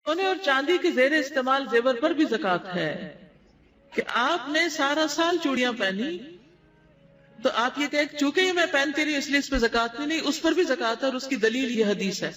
سونے اور چاندی کے زیر استعمال زیور پر بھی زکات ہے کہ آپ نے سارا سال چوڑیاں پہنی تو آپ یہ کہ چونکہ یہ میں پہنتی رہی اس لیے اس پہ زکات نہیں، اس پر بھی زکات ہے، اور اس کی دلیل یہ حدیث ہے۔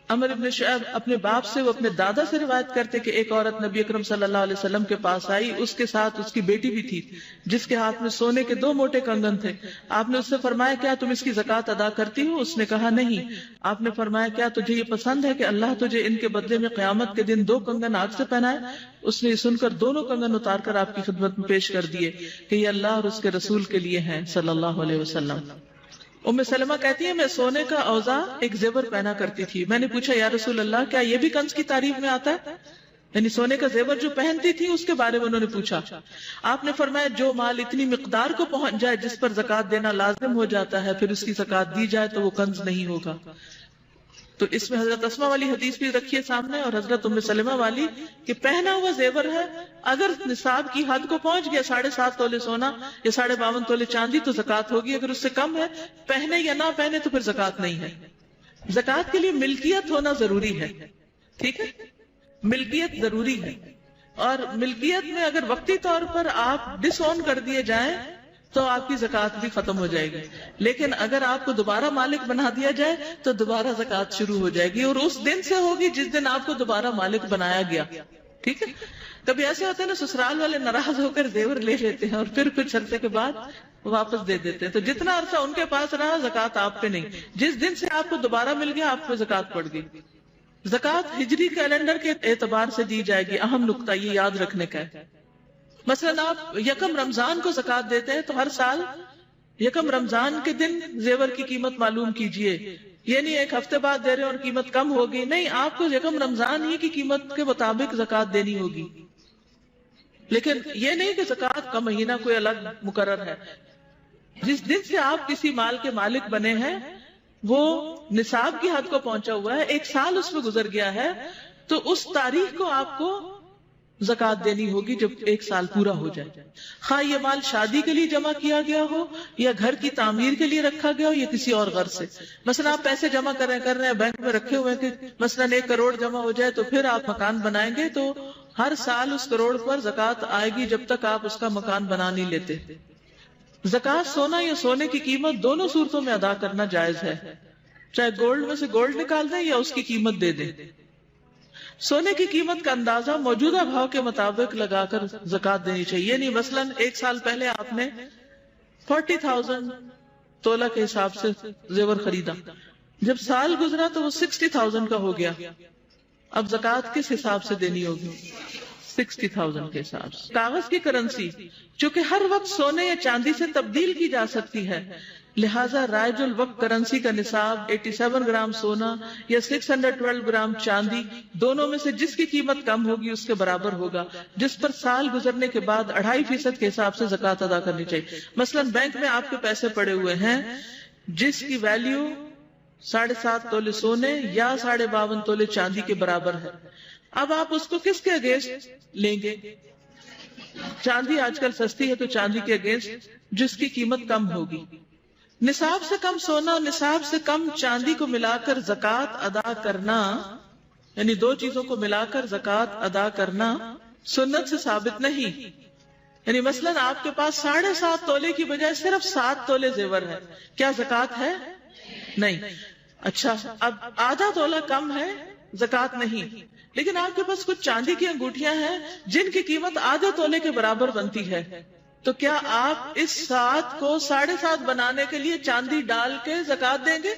عمر ابن شعیب اپنے باپ سے، وہ اپنے دادا سے روایت کرتے کہ ایک عورت نبی اکرم صلی اللہ علیہ وسلم کے پاس آئی، اس کے ساتھ اس کی بیٹی بھی تھی جس کے ہاتھ میں سونے کے 2 موٹے کنگن تھے۔ آپ نے اس سے فرمایا کیا تم اس کی زکات ادا کرتی ہو؟ اس نے کہا نہیں۔ آپ نے فرمایا کیا تجھے یہ پسند ہے کہ اللہ تجھے ان کے بدلے میں قیامت کے دن 2 کنگن آگ سے پہنائے؟ اس نے یہ سن کر دونوں کنگن اتار کر آپ کی خدمت میں پیش کر دیے کہ یہ اللہ اور اس کے رسول کے لیے ہیں صلی اللہ علیہ وسلم۔ ام سلمہ کہتی ہے میں سونے کا اوزا ایک زیور پہنا کرتی تھی۔ میں نے پوچھا یا رسول اللہ کیا یہ بھی کنز کی تعریف میں آتا ہے؟ یعنی سونے کا زیور جو پہنتی تھی اس کے بارے میں انہوں نے پوچھا۔ آپ نے فرمایا جو مال اتنی مقدار کو پہنچ جائے جس پر زکات دینا لازم ہو جاتا ہے پھر اس کی زکات دی جائے تو وہ کنز نہیں ہوگا۔ تو اس میں حضرت اسماء والی حدیث بھی رکھیے سامنے اور حضرت ام سلمہ والی کہ پہنا ہوا زیور ہے اگر نصاب کی حد کو پہنچ گیا 7.5 تولے سونا یا 52.5 تولے چاندی تو زکات ہوگی، اگر اس سے کم ہے پہنے یا نہ پہنے تو پھر زکات نہیں ہے۔ زکات کے لیے ملکیت ہونا ضروری ہے، ٹھیک ہے، ملکیت ضروری ہے، اور ملکیت میں اگر وقتی طور پر آپ ڈس اون کر دیے جائیں تو آپ کی زکات بھی ختم ہو جائے گی، لیکن اگر آپ کو دوبارہ مالک بنا دیا جائے تو دوبارہ زکات شروع ہو جائے گی، اور اس دن سے ہوگی جس دن آپ کو دوبارہ مالک بنایا گیا، ٹھیک ہے۔ کبھی ایسے ہوتے ہیں نا سسرال والے ناراض ہو کر زیور لے لیتے ہیں اور پھر کچھ عرصے کے بعد واپس دے دیتے ہیں، تو جتنا عرصہ ان کے پاس رہا زکات آپ پہ نہیں، جس دن سے آپ کو دوبارہ مل گیا آپ پہ زکات پڑ گئی۔ زکات ہجری کیلنڈر کے اعتبار سے دی جائے گی، اہم نقطہ یہ یاد رکھنے کا ہے۔ مثلا آپ یکم رمضان کو زکات دیتے ہیں تو ہر سال یکم رمضان کے دن زیور کی قیمت معلوم کیجئے، یہ نہیں ایک ہفتے بعد دے رہے اور قیمت کم ہوگی، نہیں، آپ کو یکم رمضان ہی کی قیمت کے مطابق زکات دینی ہوگی، لیکن یہ نہیں کہ زکات کا مہینہ کوئی الگ مقرر ہے۔ جس دن سے آپ کسی مال کے مالک بنے ہیں وہ نصاب کی حد کو پہنچا ہوا ہے، 1 سال اس میں گزر گیا ہے، تو اس تاریخ کو آپ کو زکات دینی ہوگی جب 1 سال پورا ہو جائے، خواہ یہ مال شادی کے لیے جمع کیا گیا ہو یا گھر کی تعمیر کے لیے رکھا گیا ہو یا کسی اور غرض سے۔ مثلا آپ پیسے جمع کر رہے ہیں بینک میں رکھے ہوئے ہیں کہ مثلا 1 کروڑ جمع ہو جائے تو پھر آپ مکان بنائیں گے، تو ہر سال اس کروڑ پر زکات آئے گی جب تک آپ اس کا مکان بنا نہیں لیتے۔ زکات سونا یا سونے کی قیمت دونوں صورتوں میں ادا کرنا جائز ہے، چاہے گولڈ میں سے گولڈ نکال دیں یا اس کی قیمت دے دیں۔ سونے کی قیمت کا اندازہ موجودہ بھاؤ کے مطابق لگا کر زکات دینی چاہیے، نہیں مثلا 1 سال پہلے آپ نے 40,000 تولہ کے حساب سے زیور خریدا، جب سال گزرا تو وہ 60,000 کا ہو گیا، اب زکات کس حساب سے دینی ہوگی؟ 60,000 کے حساب سے۔ کاغذ کی کرنسی چونکہ ہر وقت سونے یا چاندی سے تبدیل کی جا سکتی ہے، لہٰذا رائج الوقت کرنسی کا نصاب 87 گرام سونا یا 612 گرام چاندی دونوں میں سے جس کی قیمت کم ہوگی اس کے برابر ہوگا، جس پر سال گزرنے کے بعد 2.5% کے حساب سے زکات ادا کرنی چاہیے۔ مثلا بینک میں آپ کے پیسے پڑے ہوئے ہیں جس کی ویلیو 7.5 تولے سونے یا 52.5 تولے چاندی کے برابر ہے، اب آپ اس کو کس کے اگینسٹ لیں گے؟ چاندی آج کل سستی ہے تو چاندی کے اگینسٹ جس کی قیمت کم ہوگی۔ نصاب سے کم سونا، نصاب سے کم چاندی کو ملا کر زکات ادا کرنا، یعنی 2 چیزوں کو ملا کر زکات ادا کرنا سنت سے ثابت نہیں۔ یعنی مثلا آپ کے پاس 7.5 تولے کی بجائے صرف 7 تولے زیور ہے، کیا زکات ہے؟ نہیں۔ اچھا، اب آدھا تولہ کم ہے، زکات نہیں، لیکن آپ کے پاس کچھ چاندی کی انگوٹھیاں ہیں جن کی قیمت آدھے تولے کے برابر بنتی ہے، تو کیا آپ اس 7 کو 7.5 بنانے کے لیے چاندی ڈال کے زکات دیں گے؟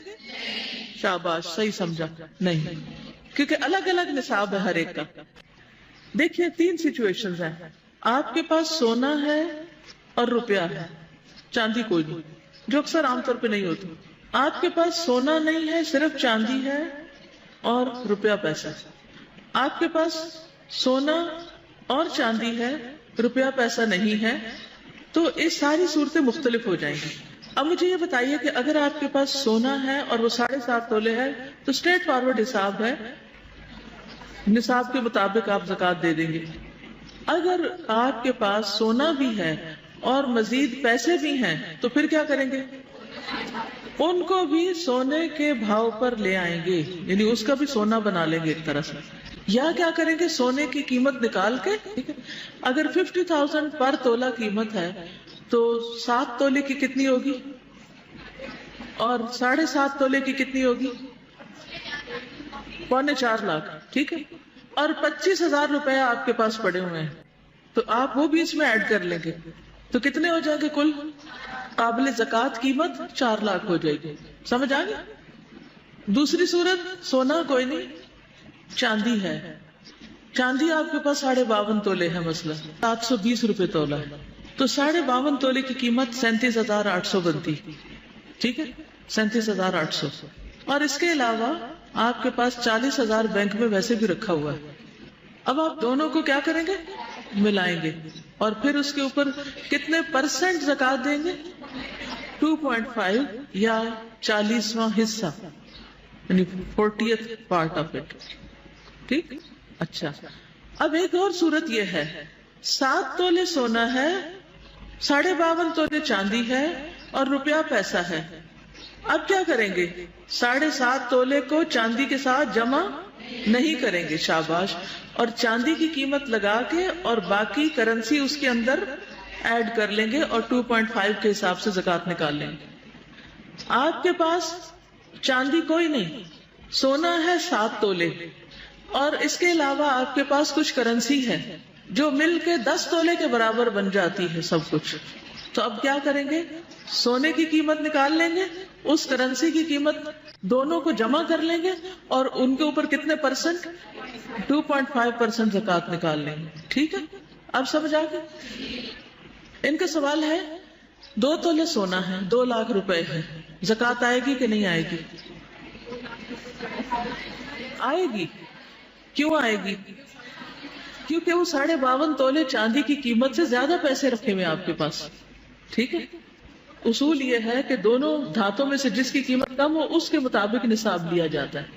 شاباش، صحیح سمجھا، نہیں، کیونکہ الگ الگ نصاب ہے ہر ایک کا۔ دیکھیے 3 سچویشنز ہیں، آپ کے پاس سونا ہے اور روپیہ ہے، چاندی کوئی نہیں، جو اکثر عام طور پہ نہیں ہوتی۔ آپ کے پاس سونا نہیں ہے، صرف چاندی ہے اور روپیہ پیسہ۔ آپ کے پاس سونا اور چاندی ہے، روپیہ پیسہ نہیں ہے، تو یہ ساری صورتیں مختلف ہو جائیں گی۔ اب مجھے یہ بتائیے کہ اگر آپ کے پاس سونا ہے اور وہ 7.5 تولے ہے تو اسٹریٹ فارورڈ حساب ہے، نصاب کے مطابق آپ زکات دے دیں گے۔ اگر آپ کے پاس سونا بھی ہے اور مزید پیسے بھی ہیں تو پھر کیا کریں گے؟ ان کو بھی سونے کے بھاؤ پر لے آئیں گے، یعنی اس کا بھی سونا بنا لیں گے ایک طرح سے. یا کیا کریں گے، سونے کی قیمت نکال کے، ٹھیک ہے، اگر 50,000 پر تولہ قیمت ہے تو 7 تولے کی کتنی ہوگی، اور 7.5 تولے کی کتنی ہوگی، 3.25 لاکھ، ٹھیک ہے. اور 25,000 روپے آپ کے پاس پڑے ہوئے ہیں تو آپ وہ بھی اس میں ایڈ کر لیں گے تو کتنے ہو جائیں گے کل قابل زکوٰۃ قیمت 4 لاکھ ہو جائے گی. سمجھ آ گیا؟ دوسری صورت، سونا کوئی نہیں، چاندی ہے. چاندی آپ کے پاس 52.5 تولے ہے، مثلا 720 روپے تولہ ہے، تو 52.5 تولے کی قیمت 37,800 بنتی، ٹھیک ہے، 37,800. اور اس کے علاوہ آپ کے پاس 40,000 بینک میں ویسے بھی رکھا ہوا ہے. اب آپ دونوں کو کیا کریں گے، ملائیں گے، اور پھر اس کے اوپر کتنے % زکوٰۃ دیں گے، 2.5 یا 40واں حصہ، یعنی 40th پارٹ آف اٹ. ٹھیک، اچھا. اب ایک اور صورت یہ ہے، 7 تولے سونا ہے، 52.5 تولے چاندی ہے، اور روپیہ پیسہ ہے. اب کیا کریں گے، 7.5 تولے کو چاندی کے ساتھ جمع نہیں کریں گے، شاباش، اور چاندی کی قیمت لگا کے اور باقی کرنسی اس کے اندر ایڈ کر لیں گے اور 2.5 کے حساب سے زکوٰۃ نکال لیں گے. آپ کے پاس چاندی کوئی نہیں، سونا ہے 7 تولے، اور اس کے علاوہ آپ کے پاس کچھ کرنسی ہے جو مل کے 10 تولے کے برابر بن جاتی ہے سب کچھ. تو اب کیا کریں گے، سونے کی قیمت نکال لیں گے، اس کرنسی کی قیمت دونوں کو جمع کر لیں گے اور ان کے اوپر کتنے %، 2.5% زکوٰۃ نکال لیں گے. ٹھیک ہے، اب سمجھ آ گئی. ان کا سوال ہے 2 تولے سونا ہے، 2 لاکھ روپے ہے، زکوٰۃ آئے گی کہ نہیں آئے گی؟ آئے گی. کیوں آئے گی؟ کیونکہ وہ 52.5 تولے چاندی کی قیمت سے زیادہ پیسے رکھے ہوئے آپ کے پاس. ٹھیک ہے، اصول یہ ہے کہ دونوں دھاتوں میں سے جس کی قیمت کم ہو اس کے مطابق نصاب لیا جاتا ہے.